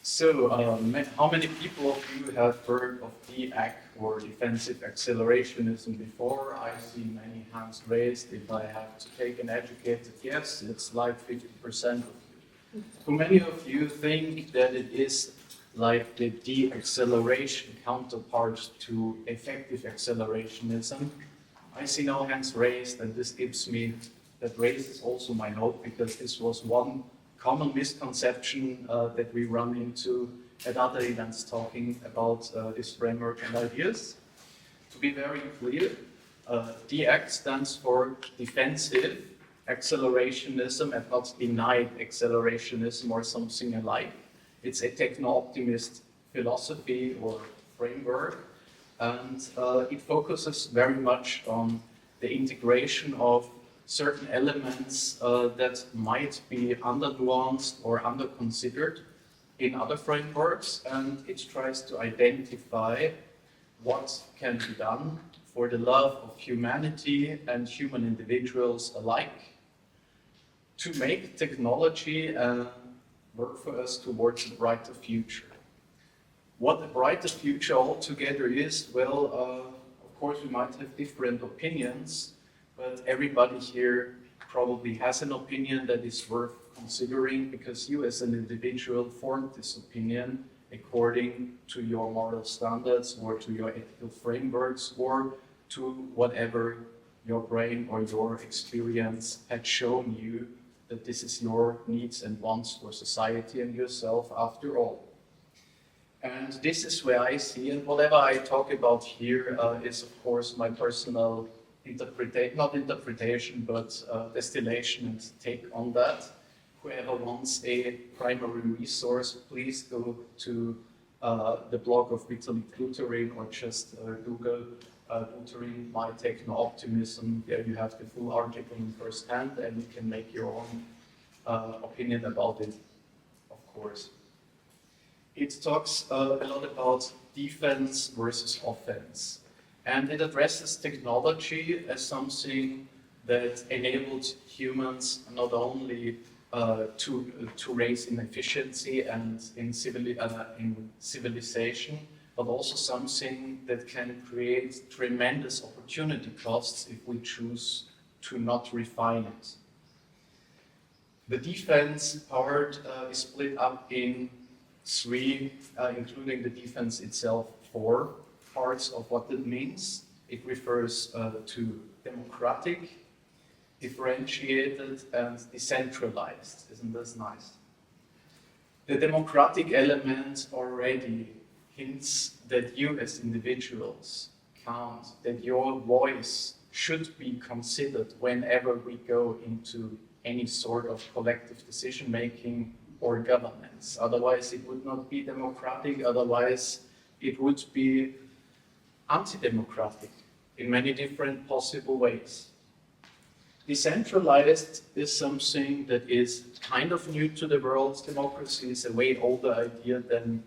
How many people of you have heard of DAC or defensive accelerationism before? I see many hands raised. If I have to take an educated guess, it's like 50% of you. Too many of you think that it is like the de-acceleration counterpart to effective accelerationism. I see no hands raised, and this gives me, that raises also my hope, because this was one common misconception that we run into at other events talking about this framework and ideas. To be very clear, DX stands for defensive accelerationism and not denied accelerationism or something alike. It's a techno-optimist philosophy or framework, and it focuses very much on the integration of certain elements that might be under-nuanced or under-considered in other frameworks, and it tries to identify what can be done for the love of humanity and human individuals alike to make technology work for us towards a brighter future. What a brighter future altogether is, well, of course we might have different opinions, but everybody here probably has an opinion that is worth considering, because you as an individual formed this opinion according to your moral standards or to your ethical frameworks or to whatever your brain or your experience had shown you that this is your needs and wants for society and yourself after all. And this is where I see, and whatever I talk about here is of course my personal not interpretation, but distillation and take on that. Whoever wants a primary resource, please go to the blog of Vitaly Buterin or just Google Buterin, My Techno-Optimism. There you have the full article in first hand and you can make your own opinion about it, of course. It talks a lot about defense versus offense. And it addresses technology as something that enables humans not only to raise in efficiency and in civilization, but also something that can create tremendous opportunity costs if we choose to not refine it. The defense part is split up in three, including the defense itself, four parts of what it means. It refers to democratic, differentiated, and decentralized. Isn't this nice? The democratic element already hints that you as individuals count, that your voice should be considered whenever we go into any sort of collective decision-making or governance. Otherwise, it would not be democratic. Otherwise, it would be anti-democratic in many different possible ways. Decentralized is something that is kind of new to the world. Democracy is a way older idea than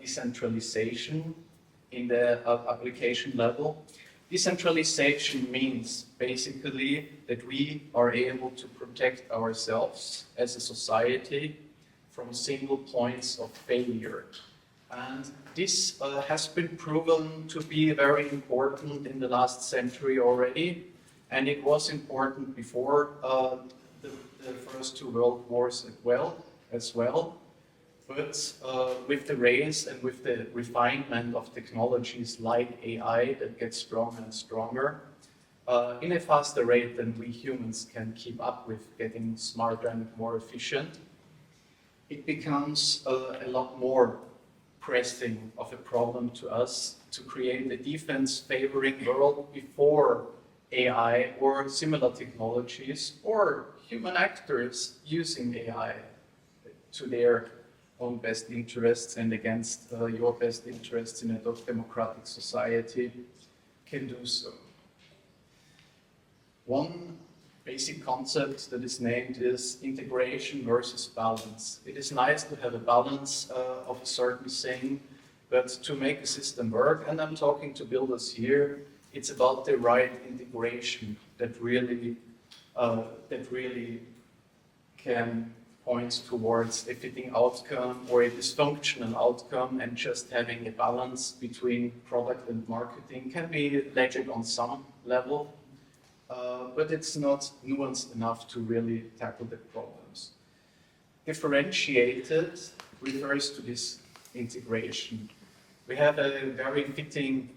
decentralization in the application level. Decentralization means basically that we are able to protect ourselves as a society from single points of failure. And this has been proven to be very important in the last century already, and it was important before the first two world wars as well. But with the rise and with the refinement of technologies like AI that get stronger and stronger, in a faster rate than we humans can keep up with, getting smarter and more efficient, it becomes a lot more pressing of a problem to us to create a defense-favoring world before AI or similar technologies or human actors using AI to their own best interests and against your best interests in a democratic society can do so. One basic concept that is named is integration versus balance. It is nice to have a balance of a certain thing, but to make a system work, and I'm talking to builders here, it's about the right integration that really can points towards a fitting outcome or a dysfunctional outcome, and just having a balance between product and marketing can be legit on some level, but it's not nuanced enough to really tackle the problems. Differentiated refers to this integration. We have a very fitting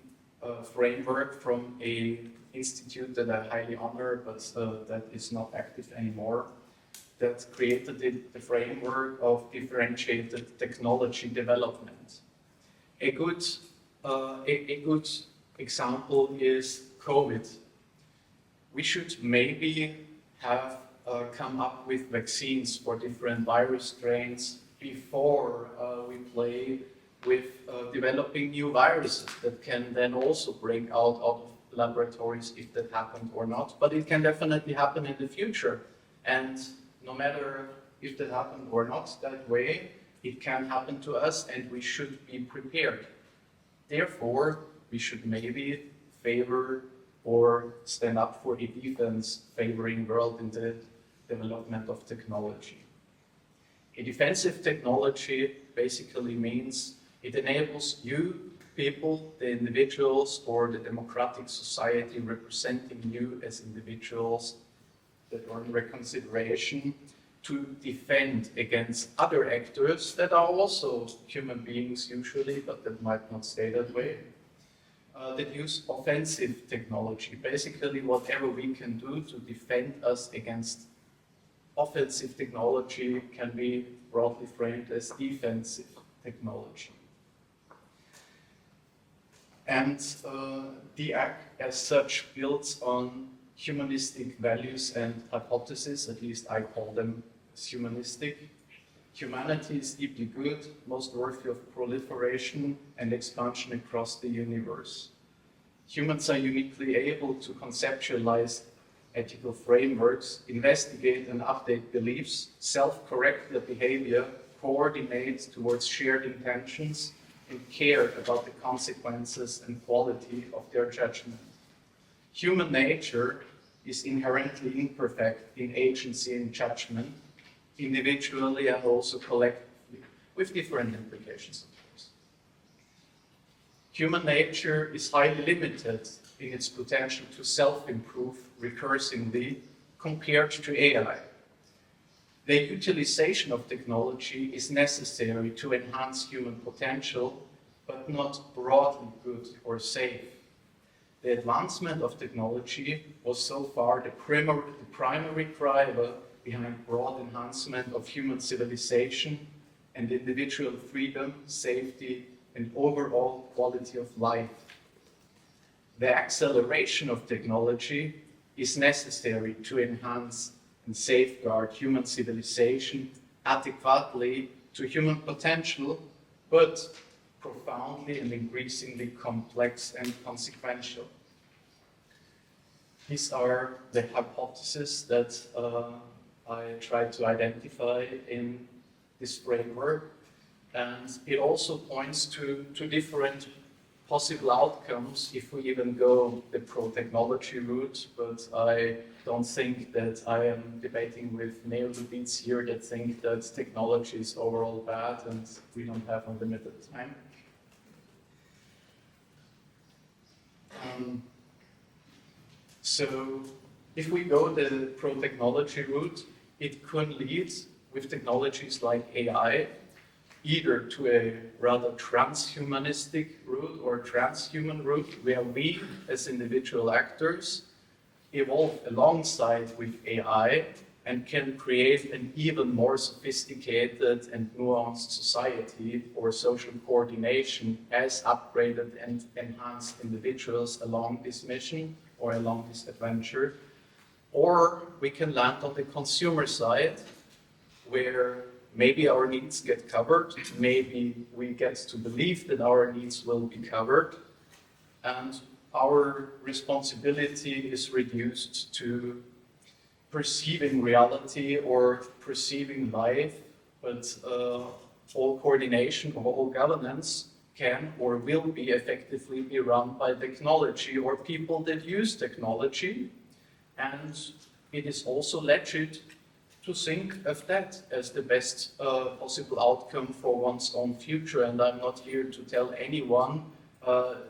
framework from an institute that I highly honor, but that is not active anymore, that created the framework of differentiated technology development. A good example is COVID. We should maybe have come up with vaccines for different virus strains before we play with developing new viruses that can then also break out of laboratories if that happened or not. But it can definitely happen in the future. And no matter if that happened or not that way, it can happen to us and we should be prepared. Therefore, we should maybe favor or stand up for a defense favoring world in the development of technology. A defensive technology basically means it enables you, people, the individuals, or the democratic society representing you as individuals that are under consideration, to defend against other actors that are also human beings usually, but that might not stay that way, that use offensive technology. Basically, whatever we can do to defend us against offensive technology can be broadly framed as defensive technology. And the ACC as such builds on humanistic values and hypotheses, at least I call them as humanistic. Humanity is deeply good, most worthy of proliferation and expansion across the universe. Humans are uniquely able to conceptualize ethical frameworks, investigate and update beliefs, self-correct their behavior, coordinate towards shared intentions, and care about the consequences and quality of their judgment. Human nature is inherently imperfect in agency and judgment, individually and also collectively, with different implications, of course. Human nature is highly limited in its potential to self-improve recursively compared to AI. The utilization of technology is necessary to enhance human potential, but not broadly good or safe. The advancement of technology was so far the primary driver behind broad enhancement of human civilization and individual freedom, safety, and overall quality of life. The acceleration of technology is necessary to enhance and safeguard human civilization adequately to human potential, but profoundly and increasingly complex and consequential. These are the hypotheses that I tried to identify in this framework, and it also points to different possible outcomes if we even go the pro-technology route, but I don't think that I am debating with neoliberals here that think that technology is overall bad and we don't have unlimited time. So if we go the pro-technology route, it could lead with technologies like AI either to a rather transhumanistic route or transhuman route, where we as individual actors evolve alongside with AI and can create an even more sophisticated and nuanced society or social coordination as upgraded and enhanced individuals along this mission or along this adventure. Or we can land on the consumer side, where maybe our needs get covered, maybe we get to believe that our needs will be covered, and our responsibility is reduced to perceiving reality or perceiving life, but all coordination or all governance can or will be effectively be run by technology or people that use technology. And it is also legit to think of that as the best possible outcome for one's own future. And I'm not here to tell anyone that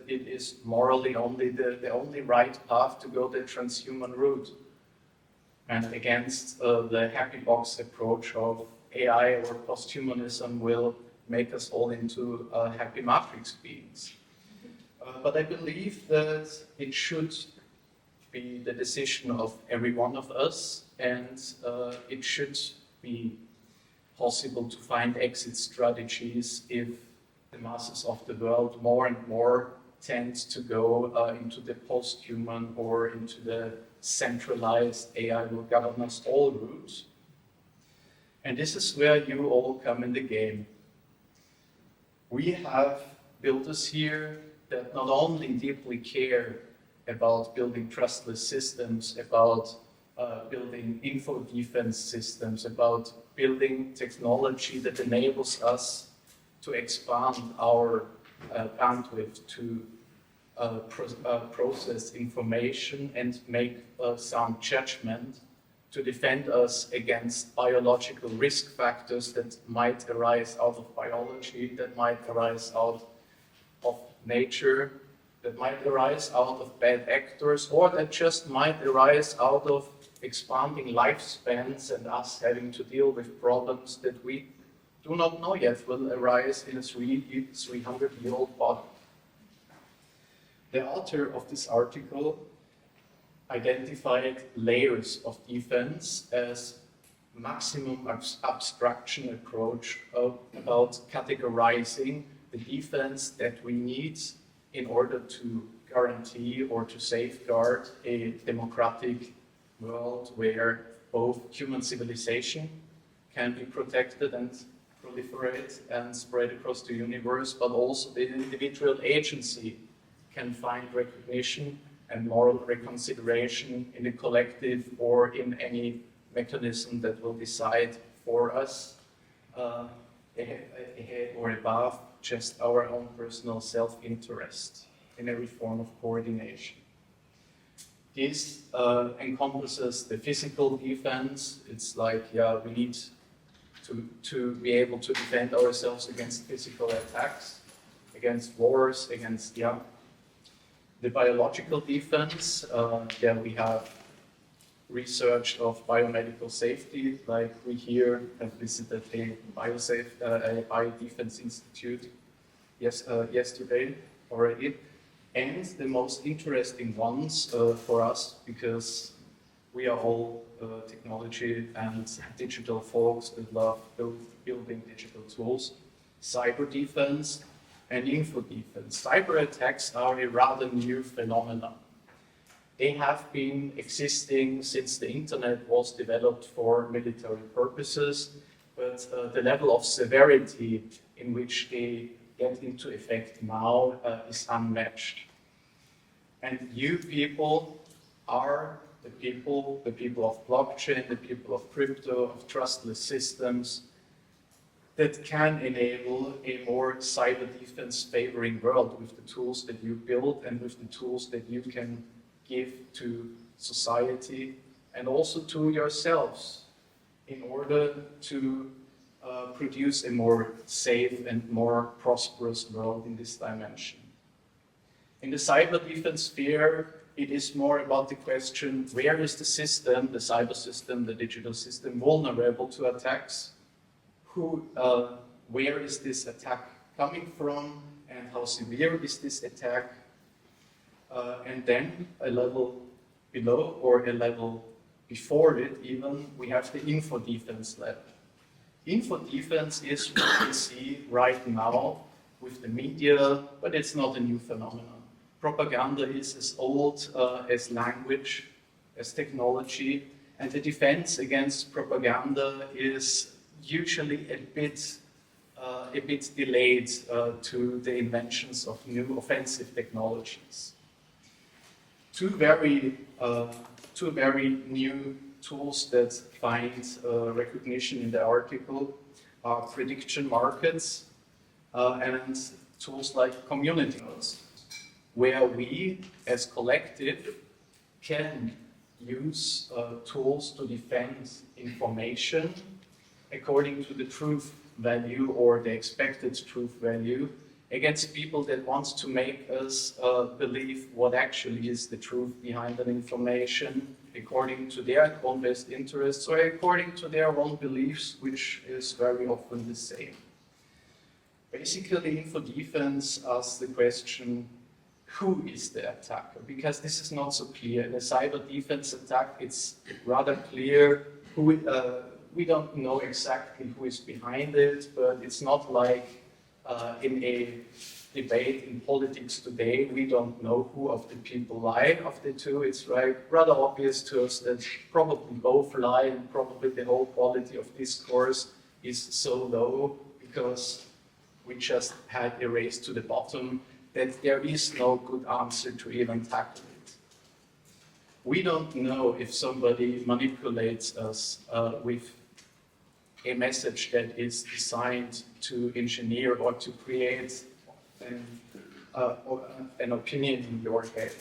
it is morally the only right path to go the transhuman route. And against the happy box approach of AI or posthumanism will make us all into happy matrix beings. But I believe that it should be the decision of every one of us, and it should be possible to find exit strategies if the masses of the world more and more tend to go into the post-human or into the centralized AI will govern us all route. And this is where you all come in the game. We have builders here that not only deeply care about building trustless systems, about building info defense systems, about building technology that enables us to expand our bandwidth to process information and make sound judgment to defend us against biological risk factors that might arise out of biology, that might arise out of nature, that might arise out of bad actors, or that just might arise out of expanding lifespans and us having to deal with problems that we do not know yet will arise in a 300-year-old body. The author of this article identified layers of defense as maximum abstraction approach about categorizing the defense that we need in order to guarantee or to safeguard a democratic world where both human civilization can be protected and proliferate and spread across the universe, but also the individual agency can find recognition and moral reconsideration in the collective or in any mechanism that will decide for us ahead or above just our own personal self-interest in every form of coordination. This encompasses the physical defense. It's like, yeah, we need to be able to defend ourselves against physical attacks, against wars, against, the biological defense. We have research of biomedical safety, like we here have visited a biodefense institute yesterday already. And the most interesting ones for us, because we are all technology and digital folks that love building digital tools, cyber defense and info defense. Cyber attacks are a rather new phenomenon. They have been existing since the internet was developed for military purposes, but the level of severity in which they get into effect now is unmatched. And you people are the people of blockchain, the people of crypto, of trustless systems that can enable a more cyber defense favoring world with the tools that you build and with the tools that you can give to society and also to yourselves in order to produce a more safe and more prosperous world in this dimension. In the cyber defense sphere, it is more about the question, where is the system, the cyber system, the digital system, vulnerable to attacks? Where is this attack coming from, and how severe is this attack? And then a level below, or a level before it even, we have the info defense level. Info defense is what we see right now with the media, but it's not a new phenomenon. Propaganda is as old as language, as technology, and the defense against propaganda is usually a bit delayed to the inventions of new offensive technologies. Two very new tools that find recognition in the article are prediction markets and tools like community nodes, where we as collective can use tools to defend information according to the truth value or the expected truth value against people that want to make us believe what actually is the truth behind an information according to their own best interests or according to their own beliefs, which is very often the same. Basically, info defense asks the question, who is the attacker? Because this is not so clear. In a cyber defense attack, it's rather clear who we don't know exactly who is behind it, but it's not like in a debate in politics today, we don't know who of the people lie of the two. It's rather obvious to us that probably both lie, and probably the whole quality of discourse is so low because we just had a race to the bottom that there is no good answer to even tackle it. We don't know if somebody manipulates us with a message that is designed to engineer or to create an opinion in your head.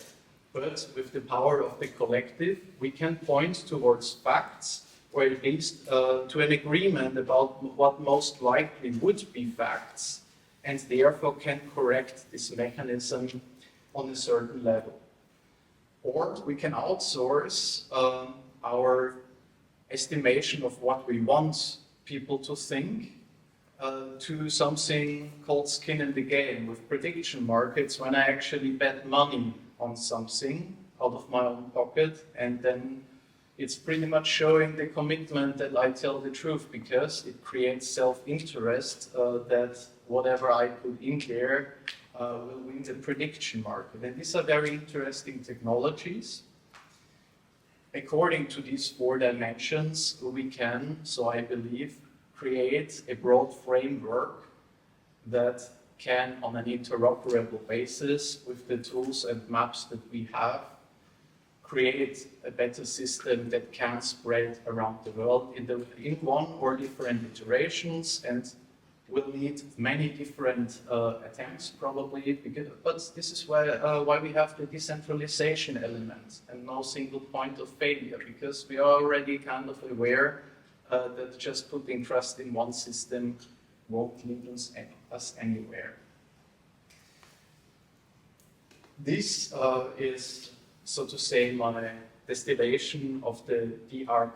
But with the power of the collective, we can point towards facts, or at least to an agreement about what most likely would be facts, and therefore can correct this mechanism on a certain level. Or we can outsource our estimation of what we want people to think to something called skin in the game with prediction markets, when I actually bet money on something out of my own pocket, and then it's pretty much showing the commitment that I tell the truth, because it creates self-interest that whatever I put in there will win the prediction market. And these are very interesting technologies. According to these 4 dimensions, we can, so I believe, create a broad framework that can, on an interoperable basis with the tools and maps that we have, create a better system that can spread around the world in one or different iterations, and will need many different attempts probably, but this is why we have the decentralization element and no single point of failure, because we are already kind of aware that just putting trust in one system won't lead us anywhere. This is, so to say, my distillation of the DARC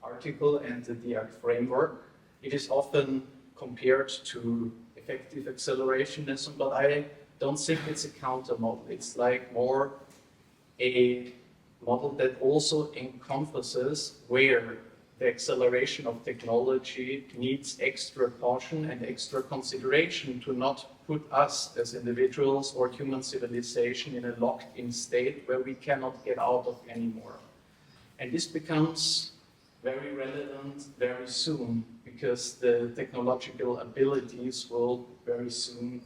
article and the DARC framework. It is often compared to effective accelerationism, but I don't think it's a counter model. It's like more a model that also encompasses where the acceleration of technology needs extra caution and extra consideration to not put us as individuals or human civilization in a locked-in state where we cannot get out of anymore. And this becomes very relevant very soon, because the technological abilities will very soon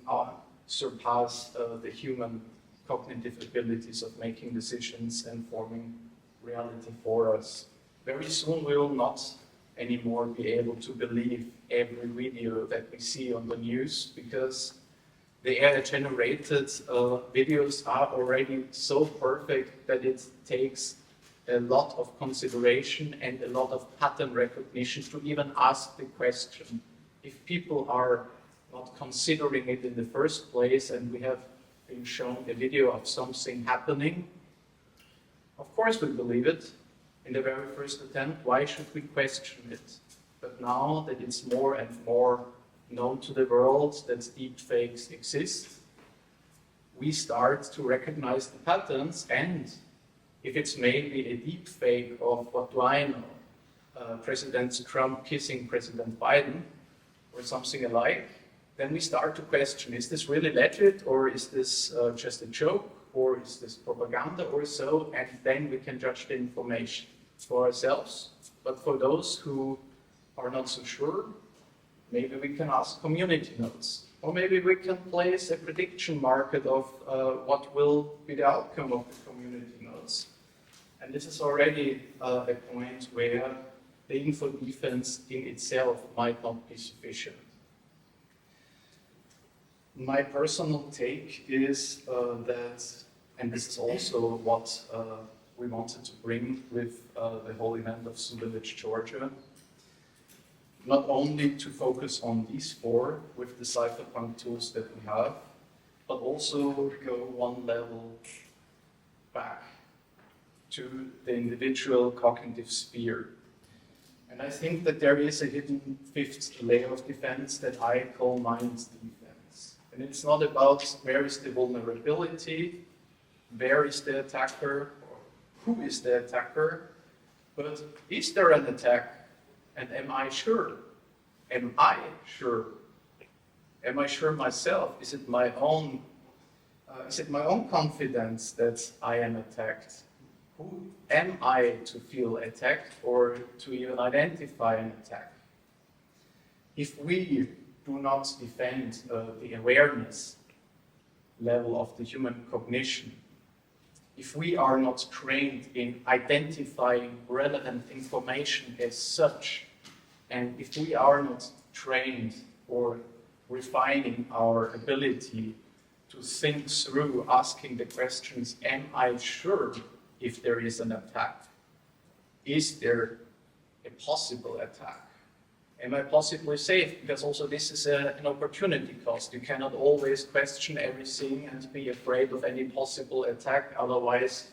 surpass the human cognitive abilities of making decisions and forming reality for us. Very soon we will not anymore be able to believe every video that we see on the news, because the AI-generated videos are already so perfect that it takes a lot of consideration and a lot of pattern recognition to even ask the question. If people are not considering it in the first place, and we have been shown a video of something happening, of course we believe it in the very first attempt. Why should we question it? But now that it's more and more known to the world that deepfakes exist, we start to recognize the patterns, and if it's maybe a deepfake of, what do I know, President Trump kissing President Biden or something alike, then we start to question, is this really legit, or is this just a joke, or is this propaganda or so, and then we can judge the information for ourselves. But for those who are not so sure, maybe we can ask community notes, or maybe we can place a prediction market of what will be the outcome of the community notes. And this is already a point where the info defense in itself might not be sufficient. My personal take is that, and this is also what we wanted to bring with the whole event of ZuVillage Georgia. Not only to focus on these four with the cypherpunk tools that we have, but also go one level back to the individual cognitive sphere. And I think that there is a hidden fifth layer of defense that I call mind defense. And it's not about where is the vulnerability, where is the attacker, or who is the attacker, but is there an attack? And am I sure? Am I sure? Am I sure myself? Is it my own confidence that I am attacked? Who am I to feel attacked or to even identify an attack? If we do not defend the awareness level of the human cognition, if we are not trained in identifying relevant information as such, and if we are not trained or refining our ability to think through asking the questions, am I sure if there is an attack? Is there a possible attack? Am I possibly safe? Because also this is an opportunity cost. You cannot always question everything and be afraid of any possible attack, otherwise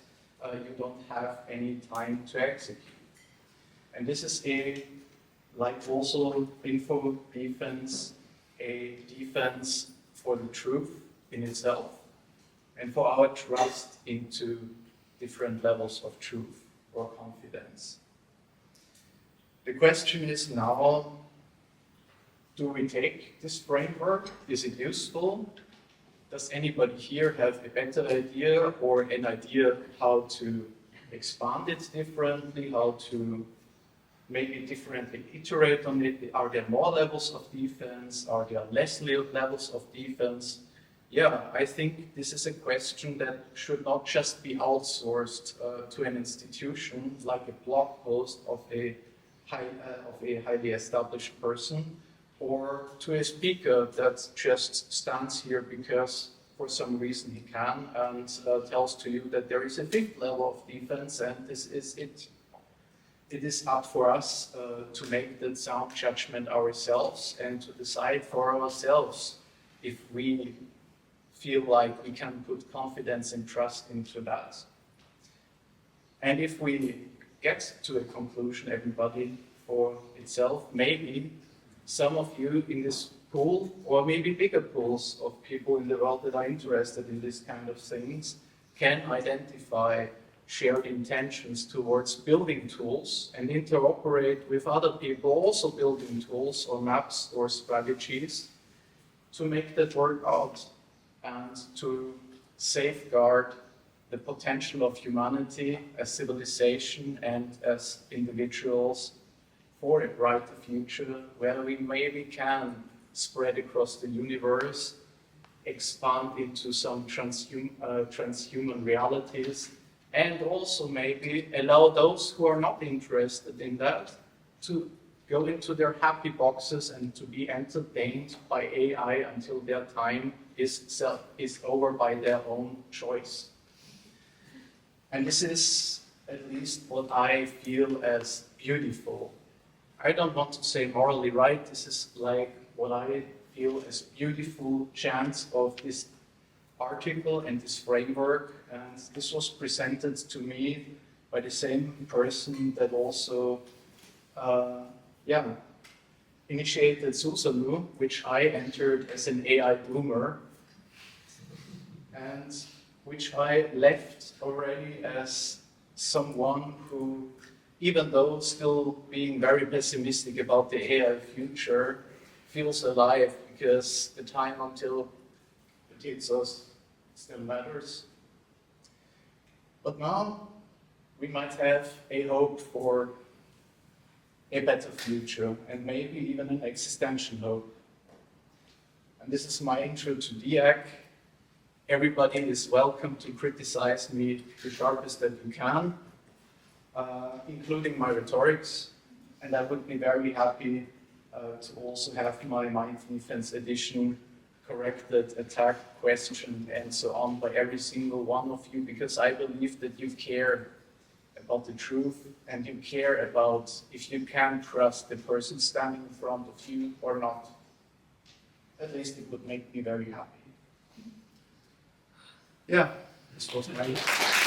you don't have any time to execute. And this is like also info defense, a defense for the truth in itself and for our trust into different levels of truth or confidence. The question is now, do we take this framework? Is it useful? Does anybody here have a better idea or an idea how to expand it differently, how to maybe differently iterate on it? Are there more levels of defense? Are there less levels of defense? Yeah, I think this is a question that should not just be outsourced to an institution like a blog post of a highly established person, or to a speaker that just stands here because for some reason he can and tells to you that there is a fifth level of defense and this is it. It is up for us to make that sound judgment ourselves and to decide for ourselves if we feel like we can put confidence and trust into that. And if we get to a conclusion, everybody for itself, maybe some of you in this pool, or maybe bigger pools of people in the world that are interested in this kind of things, can identify shared intentions towards building tools and interoperate with other people also building tools or maps or strategies to make that work out and to safeguard the potential of humanity as civilization and as individuals for a brighter future where we maybe can spread across the universe, expand into some transhuman realities, and also maybe allow those who are not interested in that to go into their happy boxes and to be entertained by AI until their time is over by their own choice. And this is at least what I feel as beautiful. I don't want to say morally right, this is like what I feel as beautiful chance of this article and this framework, and this was presented to me by the same person that also initiated ZuVillage, which I entered as an AI boomer, and which I left already as someone who, even though still being very pessimistic about the AI future, feels alive because the time until it hits us still matters. But now we might have a hope for a better future and maybe even an existential hope. And this is my intro to DIAC. Everybody is welcome to criticize me the sharpest that you can, including my rhetorics. And I would be very happy to also have my Mind Defense edition corrected, attacked, questioned, and so on by every single one of you, because I believe that you care about the truth and you care about if you can trust the person standing in front of you or not, at least it would make me very happy. Yeah, this was my